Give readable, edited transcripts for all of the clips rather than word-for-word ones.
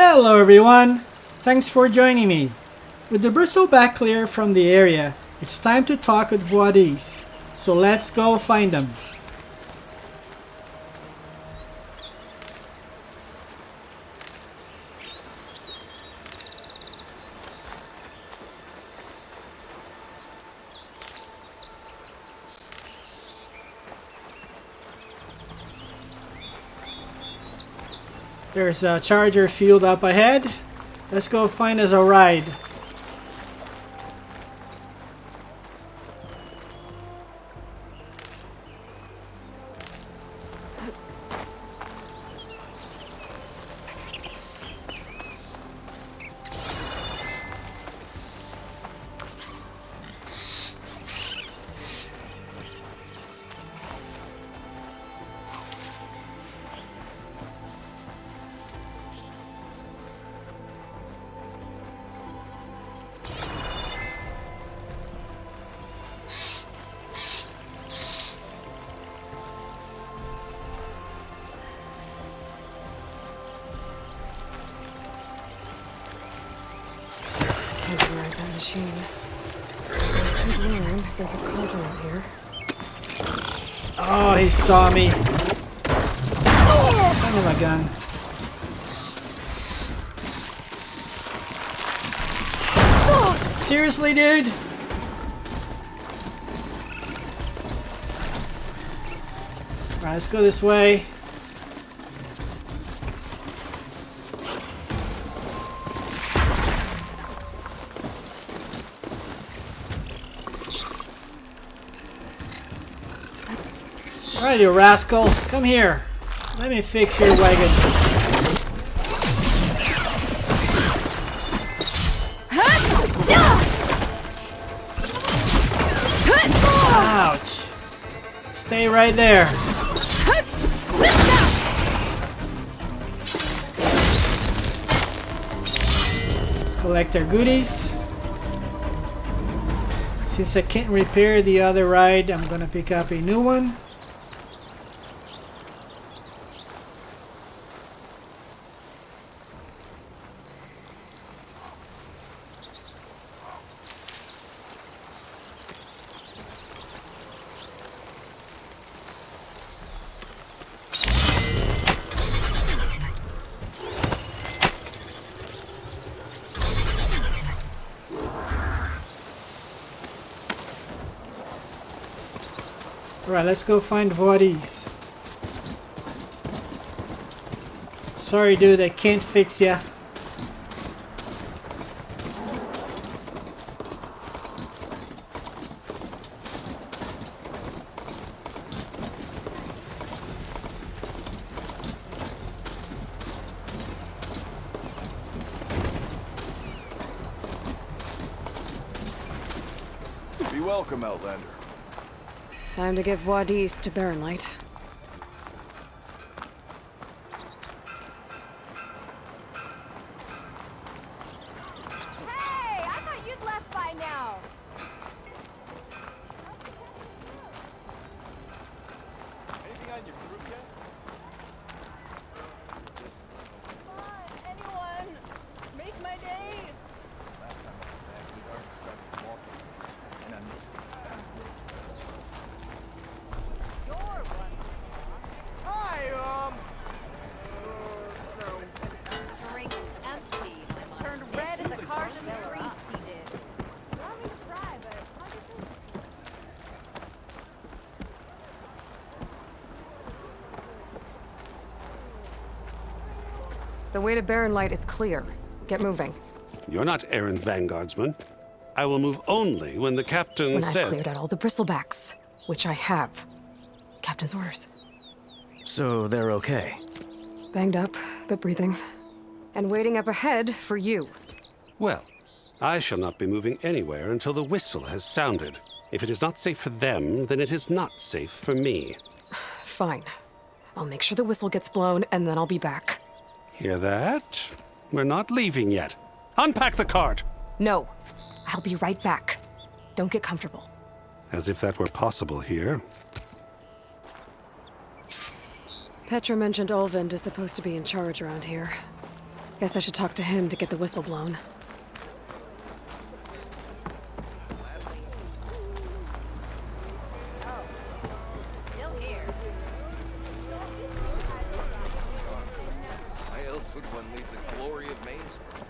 Hello everyone! Thanks for joining me. With the Bristleback clear from the area, it's time to talk with Voadis. So let's go find them. There's a charger field up ahead. Let's go find us a ride. Machine. I could learn there's a cauldron out here. Oh, he saw me. Son of a gun. Seriously, dude? Alright, let's go this way. Alright, you rascal. Come here. Let me fix your wagon. Ouch. Stay right there. Let's collect our goodies. Since I can't repair the other ride, I'm gonna pick up a new one. Alright, let's go find Voadis. Sorry dude, I can't fix ya. Be welcome, Outlander. Time to give Voadis to Baronlight. Hey! I thought you'd left by now! Anything on your group yet? Come on, anyone! Make my day! Last time I was back, we'd already started walking, and I missed it. You're running. Hi, Drink's empty. Turned red in the cars in the street, he did. Allow me to try, but obviously... The way to Baronlight is clear. Get moving. You're not errant vanguardsman. I will move only when the captain When says... I've cleared out all the Bristlebacks, which I have. Captain's orders. So they're okay? Banged up, but breathing. And waiting up ahead for you. Well, I shall not be moving anywhere until the whistle has sounded. If it is not safe for them, then it is not safe for me. Fine. I'll make sure the whistle gets blown, and then I'll be back. Hear that? We're not leaving yet. Unpack the cart! No. I'll be right back. Don't get comfortable. As if that were possible here. Petra mentioned Olvind is supposed to be in charge around here. Guess I should talk to him to get the whistle blown. Still here. Why else would one leave the glory of Mainspring?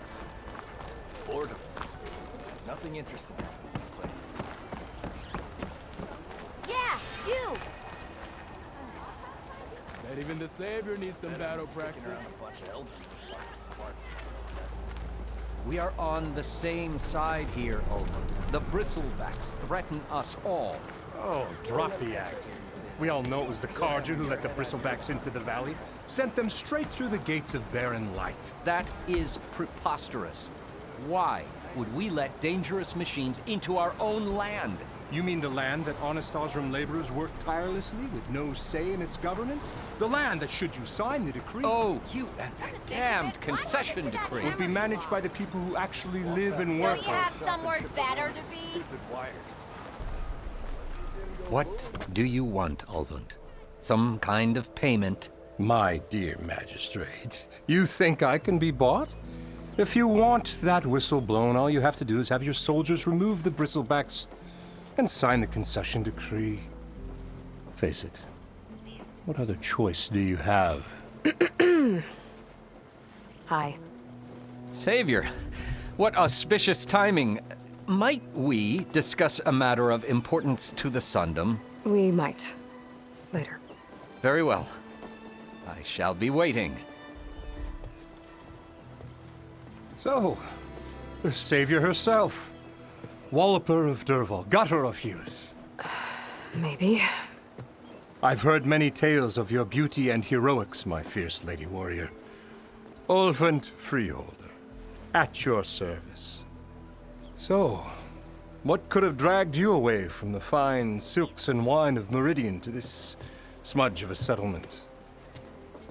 Boredom. Nothing interesting. Yeah, you! Bet even the Savior needs some battle practice. Around a bunch of elders. We are on the same side here, Ulrich. The Bristlebacks threaten us all. Oh, drop the act. We all know it was the Carja who let the Bristlebacks into the valley, sent them straight through the gates of barren light. That is preposterous. Why would we let dangerous machines into our own land? You mean the land that honest Osram laborers work tirelessly with no say in its governance? The land that, should you sign the decree, Oh, you and that damned concession decree. would be managed by the people who actually live and work Don't you on it. have somewhere better to be? What do you want, Ulvund? Some kind of payment? My dear Magistrate, you think I can be bought? If you want that whistle blown, all you have to do is have your soldiers remove the Bristlebacks and sign the concession decree. Face it, what other choice do you have? Hi. Savior, what auspicious timing. Might we discuss a matter of importance to the Sundom? We might. Later. Very well. I shall be waiting. So, the Savior herself, Walloper of Derval, Gutter of Hughes. Maybe. I've heard many tales of your beauty and heroics, my fierce lady warrior. Ulvund Freeholder, at your service. So, what could have dragged you away from the fine silks and wine of Meridian to this smudge of a settlement?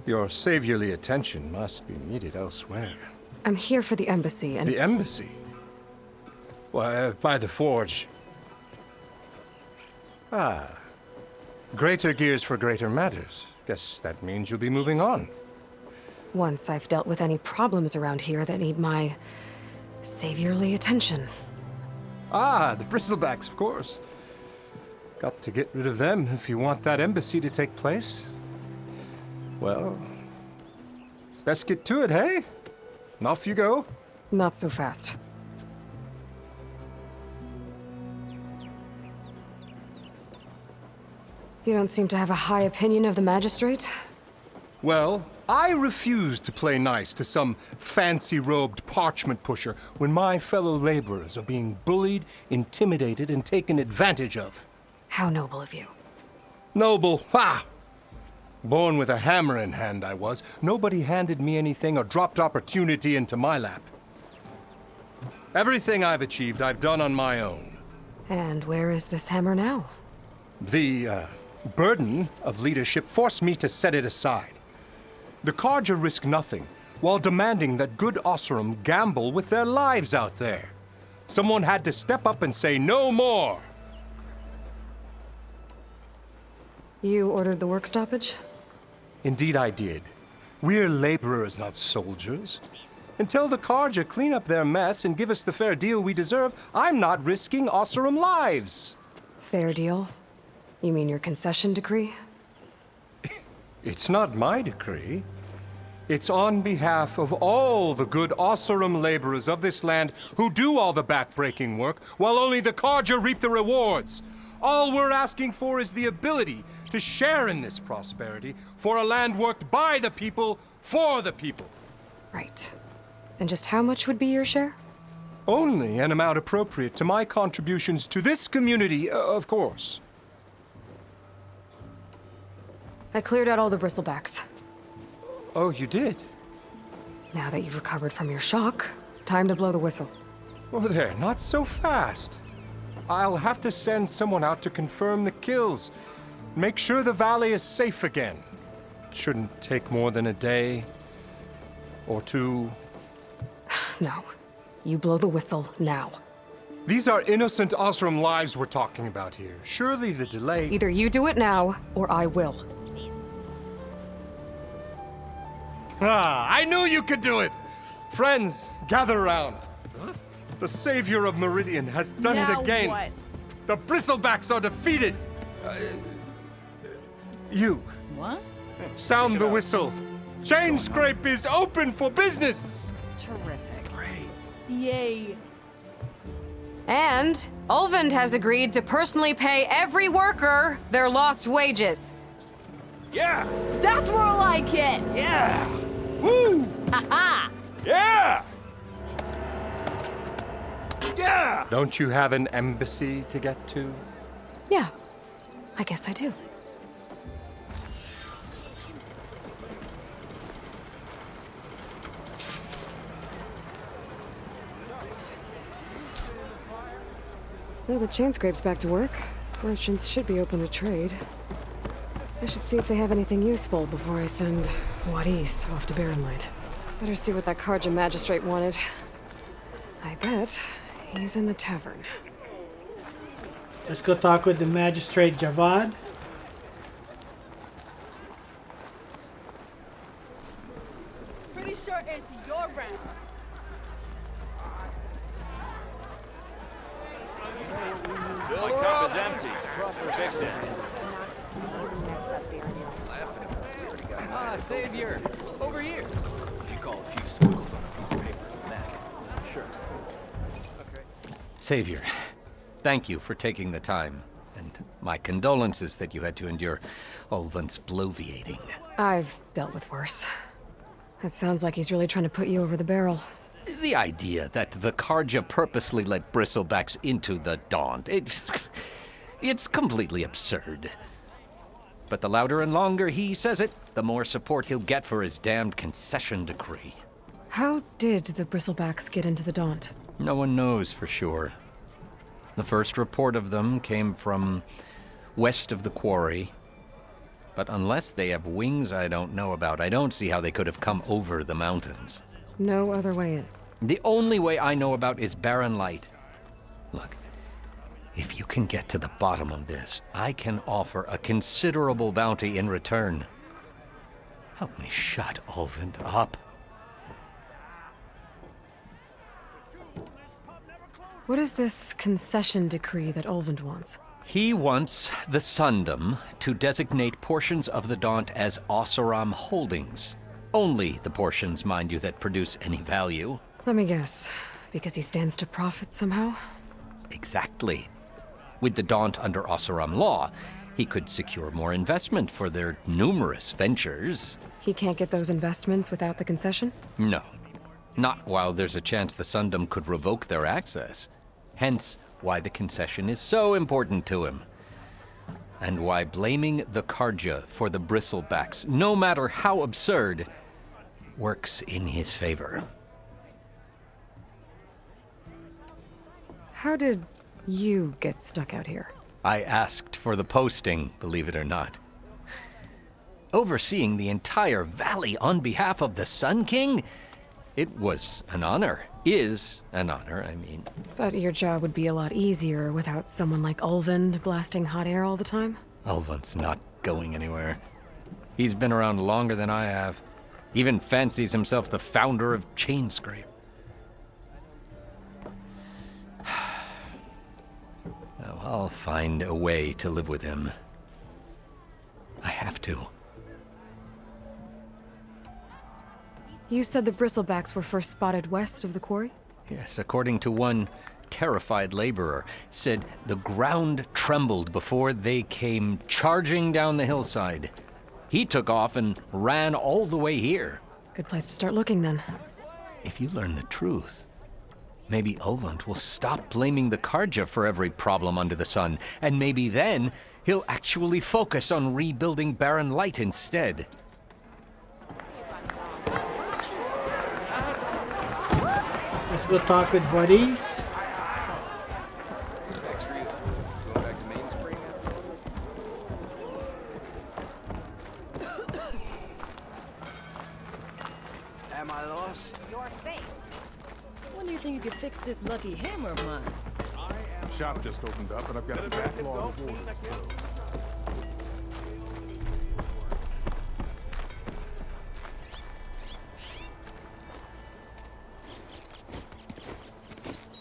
Your saviorly attention must be needed elsewhere. I'm here for the embassy and... The embassy? Why, by the forge. Ah. Greater gears for greater matters. Guess that means you'll be moving on. Once I've dealt with any problems around here that need my saviorly attention. Ah, the Bristlebacks, of course. Got to get rid of them if you want that embassy to take place. Well, best get to it, hey? And off you go. Not so fast. You don't seem to have a high opinion of the Magistrate? Well, I refuse to play nice to some fancy-robed parchment pusher when my fellow laborers are being bullied, intimidated, and taken advantage of. How noble of you. Noble, ha! Born with a hammer in hand, I was. Nobody handed me anything or dropped opportunity into my lap. Everything I've achieved, I've done on my own. And where is this hammer now? The, burden of leadership forced me to set it aside. The Carja risk nothing, while demanding that good Osram gamble with their lives out there. Someone had to step up and say no more. You ordered the work stoppage? Indeed I did. We're laborers, not soldiers. Until the Carja clean up their mess and give us the fair deal we deserve, I'm not risking Osram lives. Fair deal? You mean your concession decree? It's not my decree. It's on behalf of all the good Osram laborers of this land who do all the backbreaking work, while only the Carja reap the rewards. All we're asking for is the ability to share in this prosperity for a land worked by the people, for the people. Right. And just how much would be your share? Only an amount appropriate to my contributions to this community, of course. I cleared out all the Bristlebacks. Oh, you did? Now that you've recovered from your shock, time to blow the whistle. Oh, there, not so fast. I'll have to send someone out to confirm the kills. Make sure the valley is safe again. Shouldn't take more than a day or two. No. You blow the whistle now. These are innocent Osram lives we're talking about here. Surely the delay... Either you do it now, or I will. Ah, I knew you could do it! Friends, gather round. The savior of Meridian has done it Now again. what? The Bristlebacks are defeated. You, What? sound the whistle. Chain Scrape is open for business. Terrific. Yay. And Ulvund has agreed to personally pay every worker their lost wages. Yeah! That's more like it. Yeah! Woo! Ha Yeah! Yeah! Don't you have an embassy to get to? Yeah, I guess I do. Well, the chain scrape's back to work. Merchants should be open to trade. I should see if they have anything useful before I send Wadis off to Barren Light. Better see what that Karja Magistrate wanted. I bet he's in the tavern. Let's go talk with the Magistrate Javad. Pretty sure it's your round. My cup is empty. Fix it. Ah, Savior! Over here! If you call a few squiggles on a piece of paper, that. Sure. Savior, thank you for taking the time. And my condolences that you had to endure Ulvund's bloviating. I've dealt with worse. It sounds like he's really trying to put you over the barrel. The idea that the Karja purposely let Bristlebacks into the Daunt, it's completely absurd. But the louder and longer he says it, the more support he'll get for his damned concession decree. How did the Bristlebacks get into the Daunt? No one knows for sure. The first report of them came from west of the quarry. But unless they have wings I don't know about, I don't see how they could have come over the mountains. No other way in. The only way I know about is Barren Light. Look, if you can get to the bottom of this, I can offer a considerable bounty in return. Help me shut Ulvund up. What is this concession decree that Ulvund wants? He wants the Sundom to designate portions of the Daunt as Oseram holdings. Only the portions, mind you, that produce any value. Let me guess. Because he stands to profit somehow? Exactly. With the Daunt under Oseram law, he could secure more investment for their numerous ventures. He can't get those investments without the concession? No. Not while there's a chance the Sundom could revoke their access. Hence, why the concession is so important to him. And why blaming the Karja for the Bristlebacks, no matter how absurd, works in his favor. How did you get stuck out here? I asked for the posting, believe it or not. Overseeing the entire valley on behalf of the Sun King? It was an honor. Is an honor, I mean. But your job would be a lot easier without someone like Ulvund blasting hot air all the time? Ulvund's not going anywhere. He's been around longer than I have. Even fancies himself the founder of Chain Scrape. Now, I'll find a way to live with him. I have to. You said the Bristlebacks were first spotted west of the quarry? Yes, according to one terrified laborer, said the ground trembled before they came charging down the hillside. He took off and ran all the way here. Good place to start looking, then. If you learn the truth, maybe Ulvund will stop blaming the Karja for every problem under the sun, and maybe then he'll actually focus on rebuilding Barren Light instead. Let's go talk with Wadis. What's next for you? Going back to Mainspring? Am I lost? Your face. When do you think you could fix this lucky hammer of mine? Shop just opened up, and I've got a backlog of orders.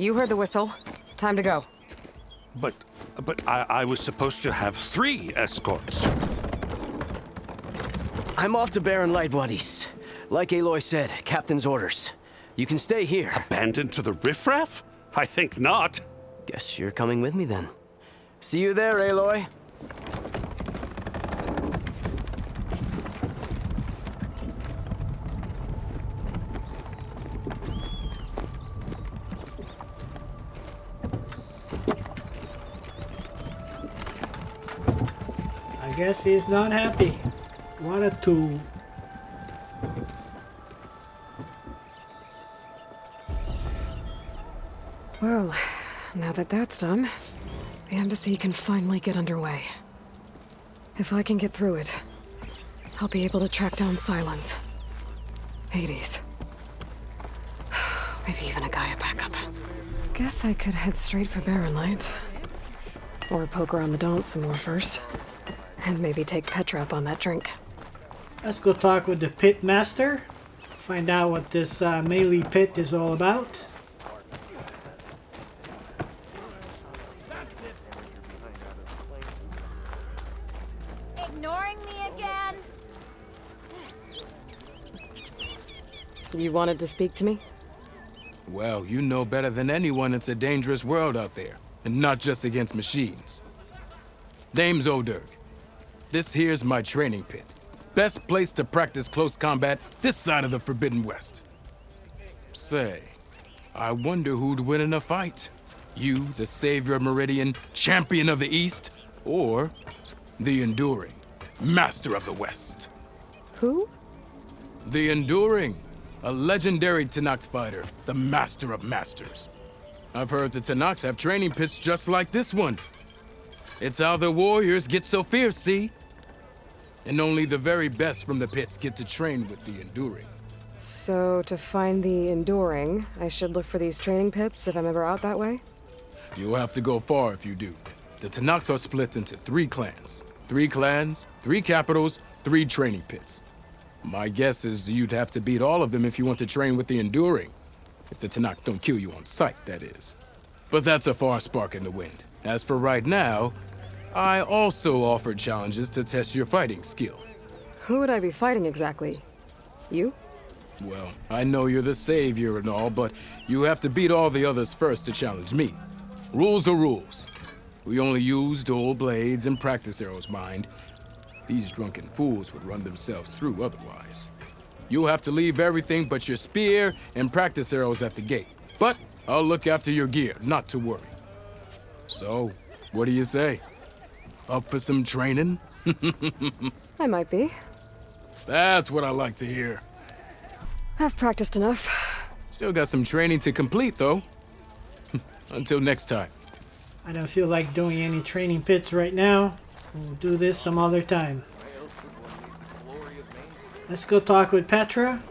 You heard the whistle. Time to go. But I was supposed to have 3 escorts. I'm off to Barren Light, Wadis. Like Aloy said, Captain's orders. You can stay here. Abandoned to the riffraff? I think not. Guess you're coming with me then. See you there, Aloy. I guess he's not happy. What a tool. Well, now that that's done, the embassy can finally get underway. If I can get through it, I'll be able to track down Silence, Hades, maybe even a Gaia backup. Guess I could head straight for Barren Light. Or poke around the Daunt some more first. And maybe take Petra up on that drink. Let's go talk with the pit master. Find out what this melee pit is all about. Ignoring me again? You wanted to speak to me? Well, you know better than anyone it's a dangerous world out there. And not just against machines. Name's O'Dirk. This here's my training pit. Best place to practice close combat this side of the Forbidden West. Say, I wonder who'd win in a fight. You, the savior of Meridian, champion of the East, or the Enduring, master of the West. Who? The Enduring, a legendary Tenakth fighter, the master of masters. I've heard the Tenakth have training pits just like this one. It's how the warriors get so fierce, see? And only the very best from the pits get to train with the Enduring. So, to find the Enduring, I should look for these training pits if I'm ever out that way? You'll have to go far if you do. The Tenakth are split into 3 clans. 3 clans, 3 capitals, 3 training pits. My guess is you'd have to beat all of them if you want to train with the Enduring. If the Tenakth don't kill you on sight, that is. But that's a far spark in the wind. As for right now, I also offered challenges to test your fighting skill. Who would I be fighting exactly? You? Well, I know you're the savior and all, but you have to beat all the others first to challenge me. Rules are rules. We only use dual blades and practice arrows, mind. These drunken fools would run themselves through otherwise. You'll have to leave everything but your spear and practice arrows at the gate. But I'll look after your gear, not to worry. So, what do you say? Up for some training? I might be. That's what I like to hear. I've practiced enough. Still got some training to complete, though. Until next time. I don't feel like doing any training pits right now. We'll do this some other time. Let's go talk with Petra.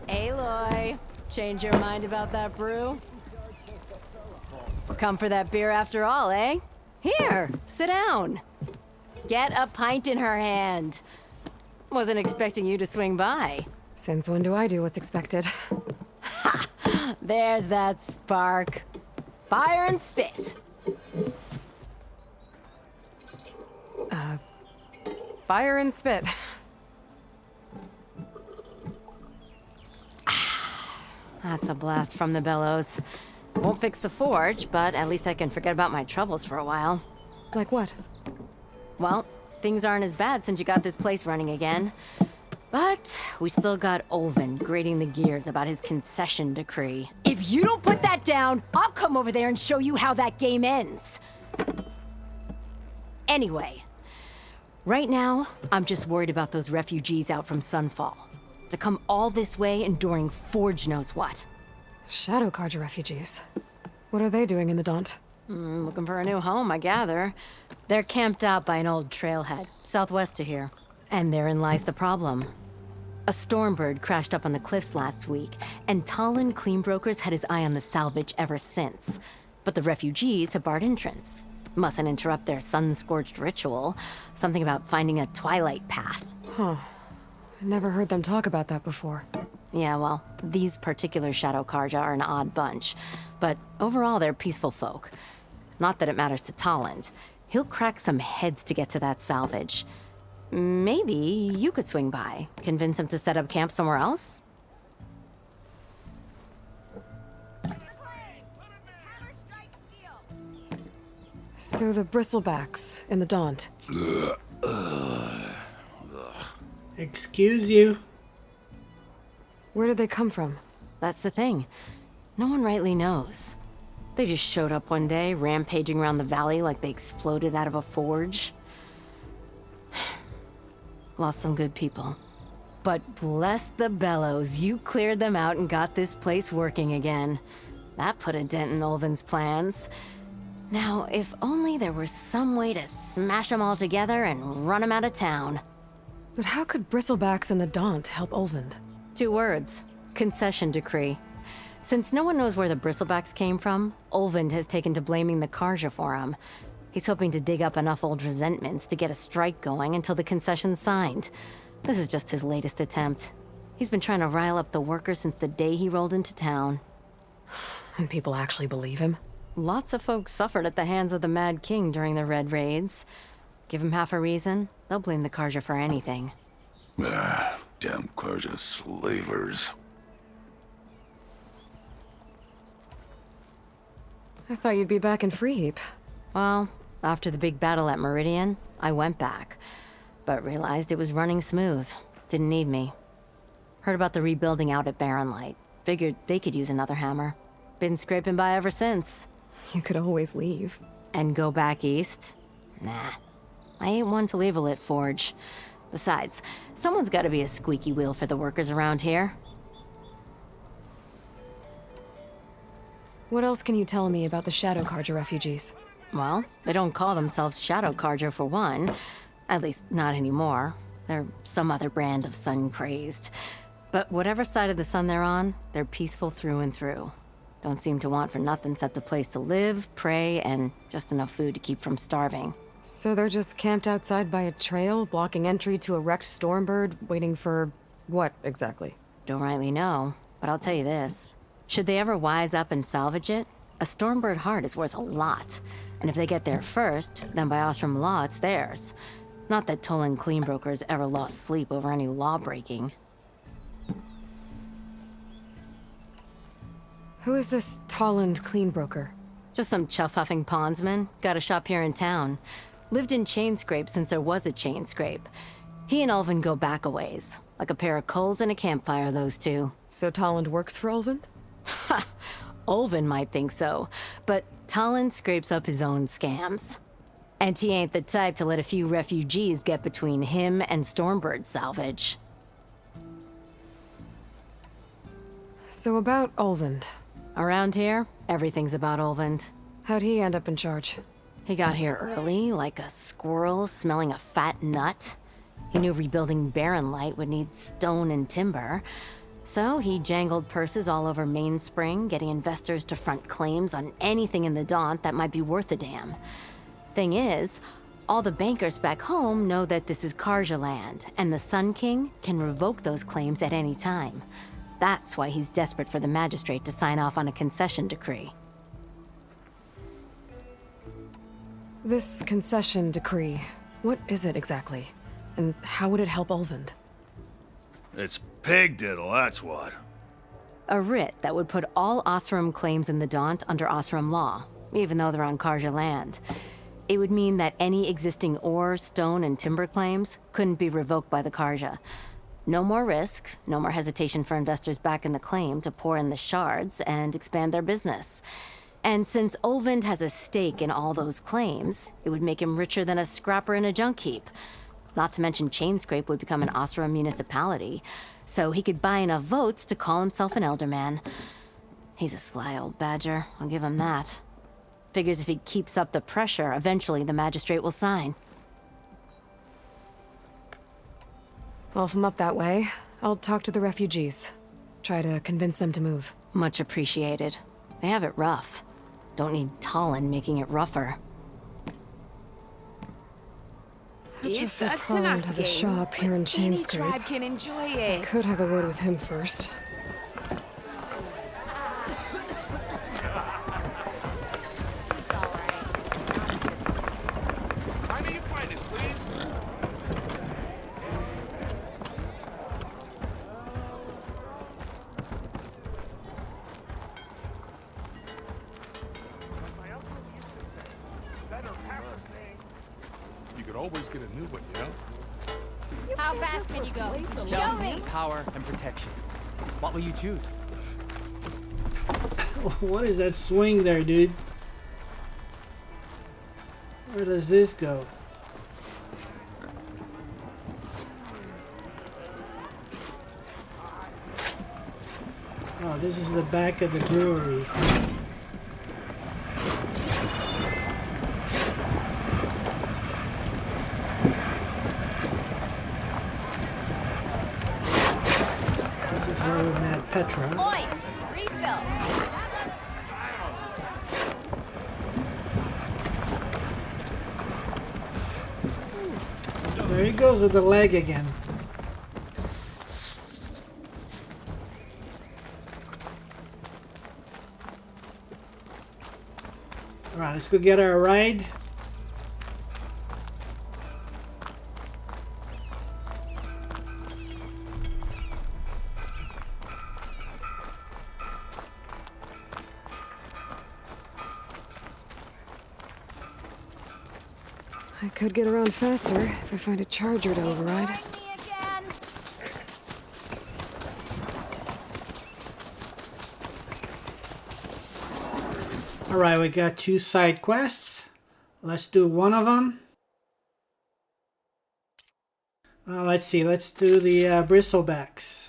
Aloy, change your mind about that brew? Come for that beer after all, eh? Here, sit down. Get a pint in her hand. Wasn't expecting you to swing by. Since when do I do what's expected? Ha! There's that spark. Fire and spit. Fire and spit. That's a blast from the bellows. Won't fix the forge, but at least I can forget about my troubles for a while. Like what? Well, things aren't as bad since you got this place running again. But we still got Olvin grating the gears about his concession decree. If you don't put that down, I'll come over there and show you how that game ends. Anyway, Right now, I'm just worried about those refugees out from Sunfall. To come all this way enduring Forge knows what. Shadow Carja refugees. What are they doing in the Daunt? Looking for a new home, I gather. They're camped out by an old trailhead, southwest of here. And therein lies the problem. A Stormbird crashed up on the cliffs last week, and Talon Cleanbrokers had his eye on the salvage ever since. But the refugees have barred entrance. Mustn't interrupt their sun-scorched ritual. Something about finding a twilight path. Huh. I never heard them talk about that before. Yeah, well, these particular Shadow Carja are an odd bunch. But overall, they're peaceful folk. Not that it matters to Talon. He'll crack some heads to get to that salvage. Maybe you could swing by, convince him to set up camp somewhere else? So the Bristlebacks in the Daunt. Excuse you. Where did they come from? That's the thing. No one rightly knows. They just showed up one day, rampaging around the valley like they exploded out of a forge. Lost some good people. But bless the bellows, you cleared them out and got this place working again. That put a dent in Ulvin's plans. Now, if only there were some way to smash them all together and run them out of town. But how could Bristlebacks and the Daunt help Ulvund? 2 words. Concession decree. Since no one knows where the Bristlebacks came from, Ulvund has taken to blaming the Carja for them. He's hoping to dig up enough old resentments to get a strike going until the concession's signed. This is just his latest attempt. He's been trying to rile up the workers since the day he rolled into town. And people actually believe him? Lots of folks suffered at the hands of the Mad King during the Red Raids. Give him half a reason, they'll blame the Carja for anything. Damn Carja slavers. I thought you'd be back in Freeheap. Well, after the big battle at Meridian, I went back. But realized it was running smooth. Didn't need me. Heard about the rebuilding out at Barren Light. Figured they could use another hammer. Been scraping by ever since. You could always leave. And go back east? Nah. I ain't one to leave a lit forge. Besides, someone's gotta be a squeaky wheel for the workers around here. What else can you tell me about the Shadow Carja refugees? Well, they don't call themselves Shadow Carja for one. At least, not anymore. They're some other brand of sun-crazed. But whatever side of the sun they're on, they're peaceful through and through. Don't seem to want for nothing except a place to live, pray, and just enough food to keep from starving. So they're just camped outside by a trail, blocking entry to a wrecked Stormbird, waiting for what, exactly? Don't rightly know, but I'll tell you this. Should they ever wise up and salvage it, a Stormbird heart is worth a lot. And if they get there first, then by Ostrom law, it's theirs. Not that Tolan Cleanbrokers ever lost sleep over any law breaking. Who is this Talland Cleanbroker? Just some chuff-huffing pondsman. Got a shop here in town. Lived in Chainscrape since there was a Chainscrape. He and Ulvund go back a ways. Like a pair of coals and a campfire, those two. So Talland works for Ulvund? Ha! Ulvund might think so, but Talon scrapes up his own scams. And he ain't the type to let a few refugees get between him and Stormbird salvage. So about Ulvund. Around here, everything's about Ulvund. How'd he end up in charge? He got here early, like a squirrel smelling a fat nut. He knew rebuilding Barren Light would need stone and timber. So he jangled purses all over Mainspring, getting investors to front claims on anything in the Daunt that might be worth a damn. Thing is, all the bankers back home know that this is Carja land, and the Sun King can revoke those claims at any time. That's why he's desperate for the Magistrate to sign off on a concession decree. This concession decree, what is it exactly? And how would it help Ulvund? It's pig diddle, that's what. A writ that would put all Osram claims in the Daunt under Osram law, even though they're on Carja land. It would mean that any existing ore, stone, and timber claims couldn't be revoked by the Carja. No more risk, no more hesitation for investors back in the claim to pour in the shards and expand their business. And since Ulvund has a stake in all those claims, it would make him richer than a scrapper in a junk heap. Not to mention Chainscrape would become an Osra municipality, so he could buy enough votes to call himself an Elderman. He's a sly old badger, I'll give him that. Figures if he keeps up the pressure, eventually the Magistrate will sign. Well, if I'm up that way, I'll talk to the refugees. Try to convince them to move. Much appreciated. They have it rough. Don't need Talon making it rougher. Talon has a shop here in Chainscrape. Can enjoy it. I could have a word with him first. You could always get a new one, you know? How fast can you go? Show me! Power and protection. What will you choose? What is that swing there, dude? Where does this go? Oh, this is the back of the brewery. Petra. Oi! Refill! There he goes with the leg again. Alright, let's go get our ride. I could get around faster if I find a charger to override. Alright, we got 2 side quests. Let's do one of them. Let's see, let's do the Bristlebacks.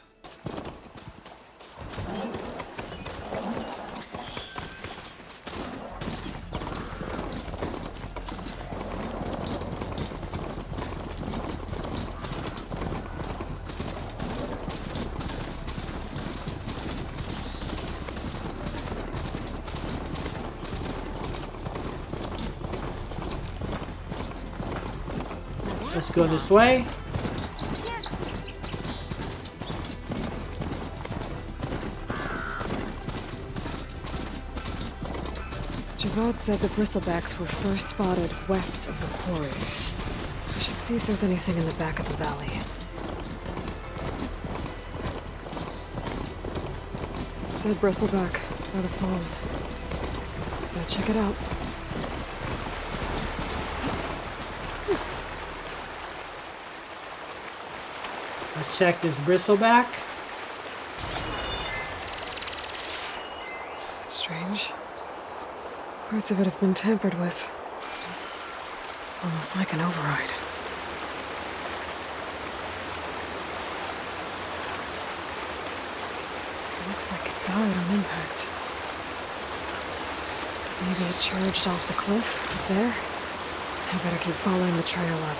Let's go this way. Javad said the Bristlebacks were first spotted west of the quarry. I should see if there's anything in the back of the valley. Dead Bristleback by the falls. Gotta check it out. Let's check this Bristleback. It's strange. Parts of it have been tampered with. Almost like an override. It looks like it died on impact. Maybe it charged off the cliff up there. I better keep following the trail up.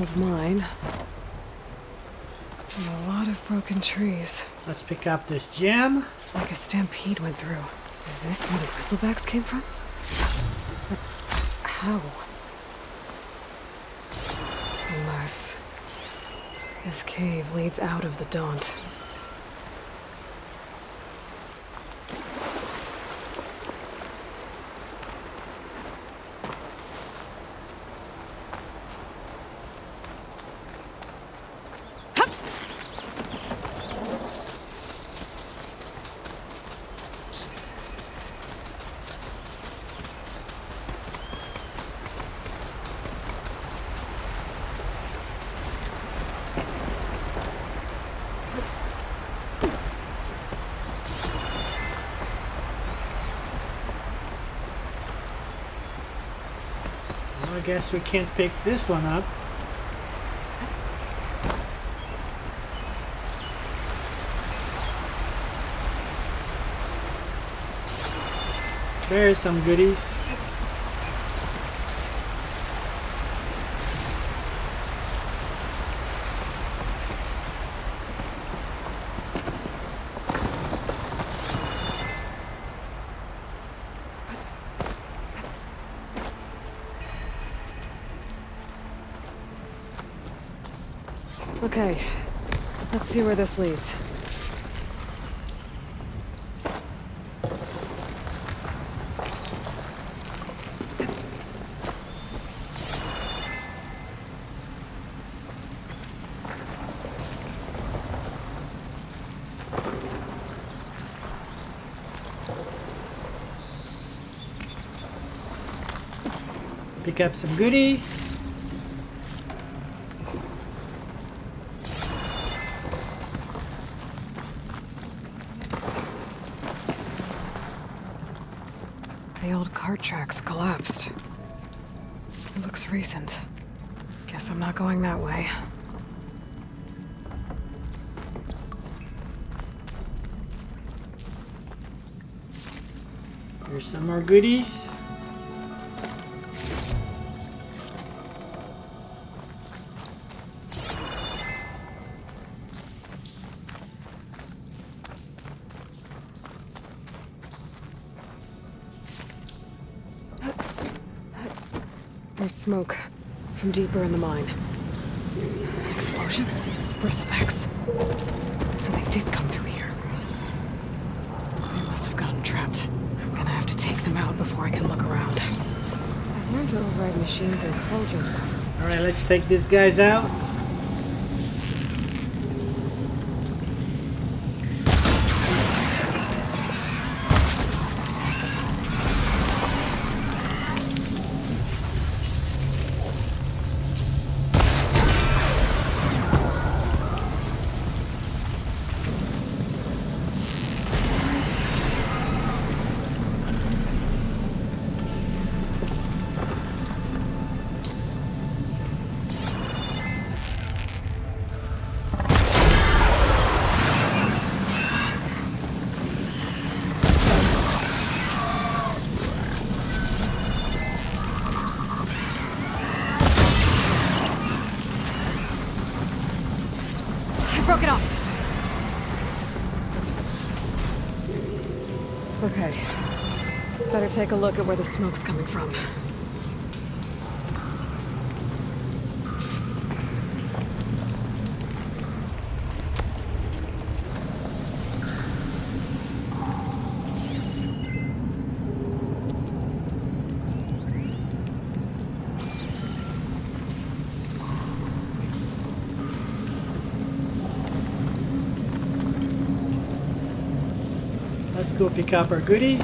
Of mine. And a lot of broken trees. Let's pick up this gem. It's like a stampede went through. Is this where the Bristlebacks came from? But how? Unless this cave leads out of the Daunt. Well, I guess we can't pick this one up. There's some goodies. Okay, let's see where this leads. Pick up some goodies. The old cart tracks collapsed. It looks recent. Guess I'm not going that way. Here's some more goodies. There's smoke from deeper in the mine. An explosion? Bristlebacks. So they did come through here. They must have gotten trapped. I'm gonna have to take them out before I can look around. I've learned to override machines and cauldrons. Alright, let's take these guys out. Broke it off. Okay. Better take a look at where the smoke's coming from. Let's go pick up our goodies.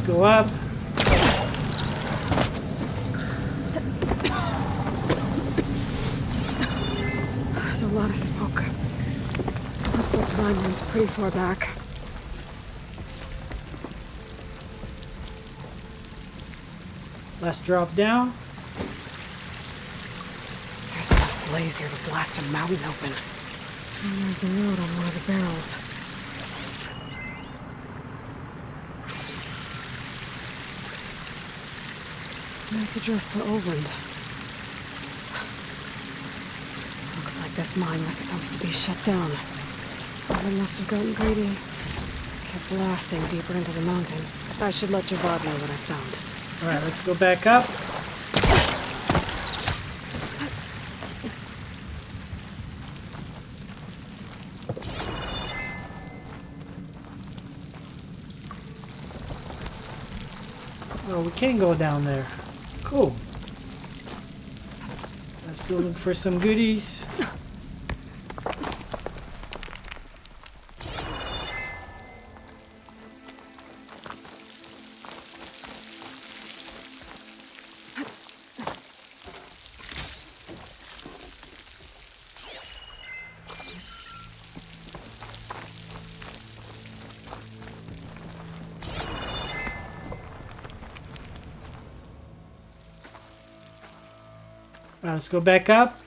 Go up. There's a lot of smoke. Looks like the mine runs pretty far back. Let's drop down. There's enough blaze here to blast a mountain open. And there's a note on one of the barrels. It's addressed to Oland. Looks this mine was supposed to be shut down. Someone must have gotten greedy. Kept blasting deeper into the mountain. I should let Javad know what I found. Alright, let's go back up. Oh, we can go down there. Cool. Let's go look for some goodies. Let's go back up.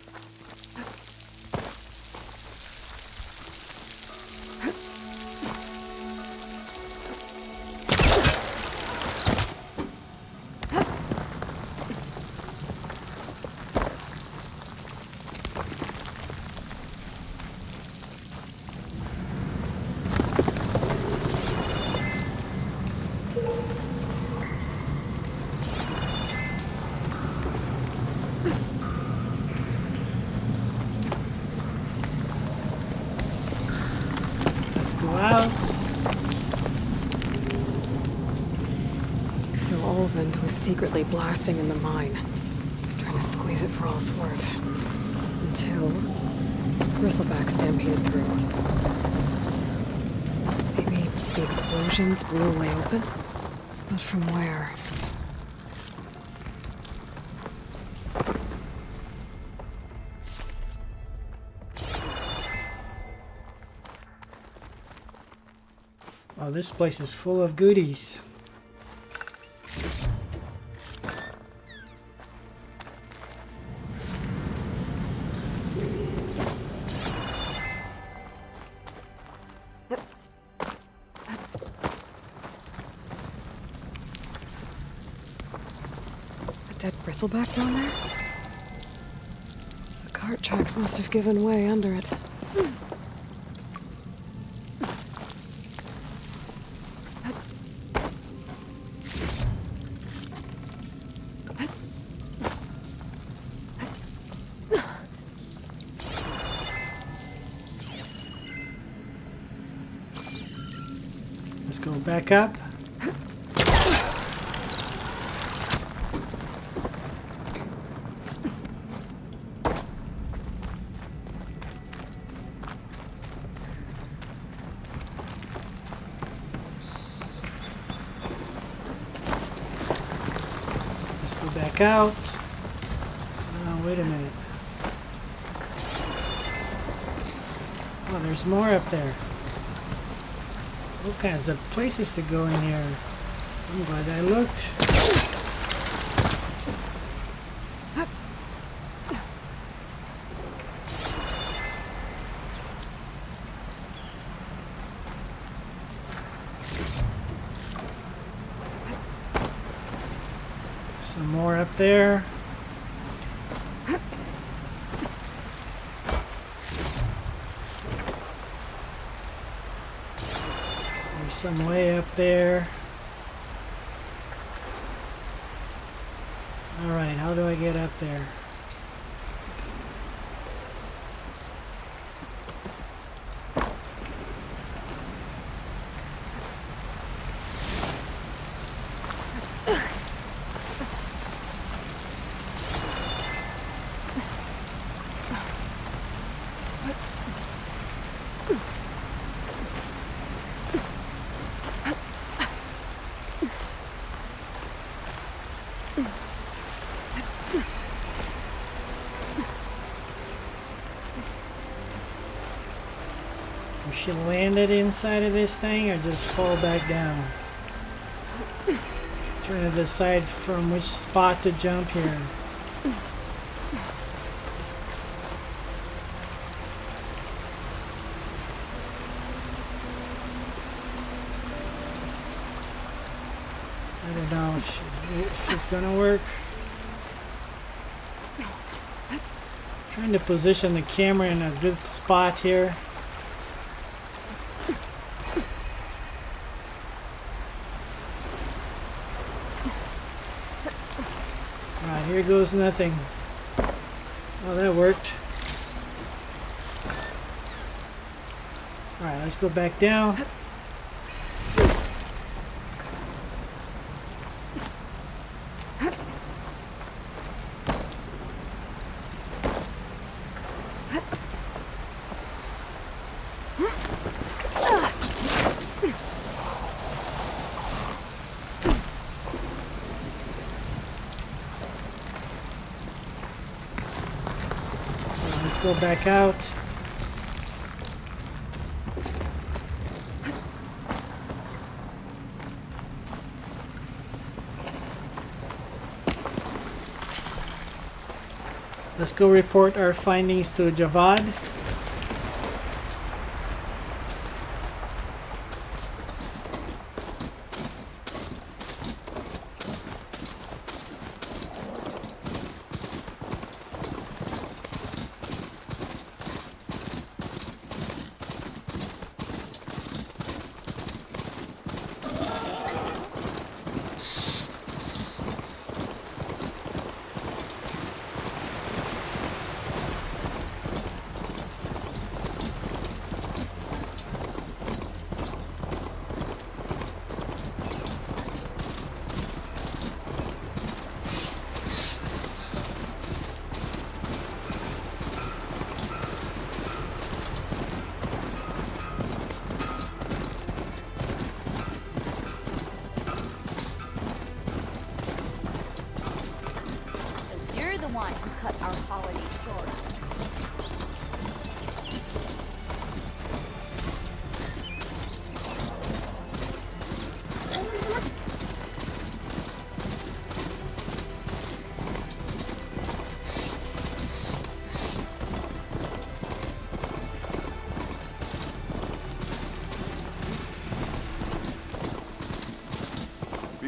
So Olvend was secretly blasting in the mine, trying to squeeze it for all it's worth. Until Bristleback stampeded through. Maybe the explosions blew a way open? But from where? Oh, this place is full of goodies. Dead Bristleback down there? The cart tracks must have given way under it. Let's go back up. Back out. Oh, wait a minute. Oh, there's more up there. All kinds of places to go in here. I'm glad I looked. Some more up there. There's some way up there. Alright, how do I get up there? We should land it inside of this thing or just fall back down. Trying to decide from which spot to jump here. I don't know if it's gonna work. Trying to position the camera in a good spot here. Alright, here goes nothing. Oh, that worked. Alright, let's go back down. Go back out. Let's go report our findings to Javad.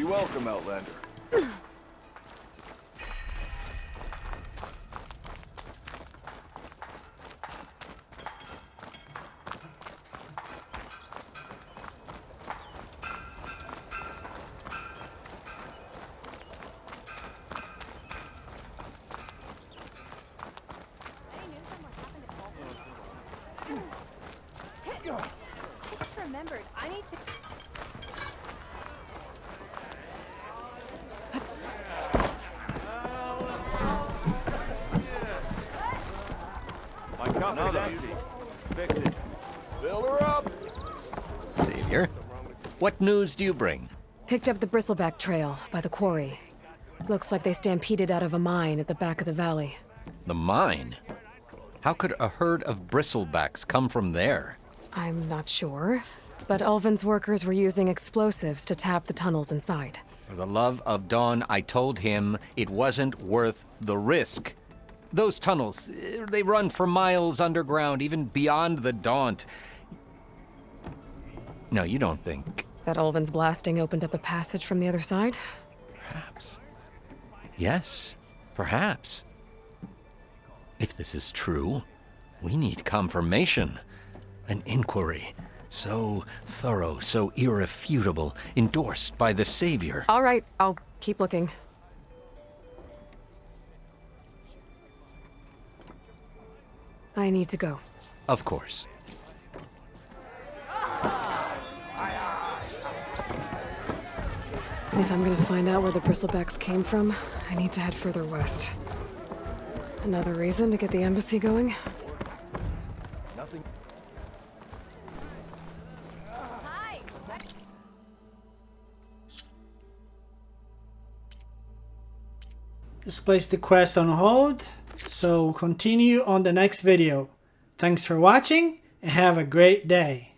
Welcome, Outlander. I just remembered. I need to... Now empty. Fix it. Fill her up. Savior, what news do you bring? Picked up the Bristleback trail by the quarry. Looks like they stampeded out of a mine at the back of the valley. The mine? How could a herd of Bristlebacks come from there? I'm not sure, but Ulvin's workers were using explosives to tap the tunnels inside. For the love of Dawn, I told him it wasn't worth the risk. Those tunnels, they run for miles underground, even beyond the Daunt. No, you don't think... That Ulvin's blasting opened up a passage from the other side? Perhaps. Yes, perhaps. If this is true, we need confirmation. An inquiry. So thorough, so irrefutable, endorsed by the Savior. All right, I'll keep looking. I need to go. Of course. If I'm gonna find out where the Bristlebacks came from, I need to head further west. Another reason to get the embassy going? Nothing. Hi. Just place the quest on hold, so continue on the next video. Thanks for watching and have a great day.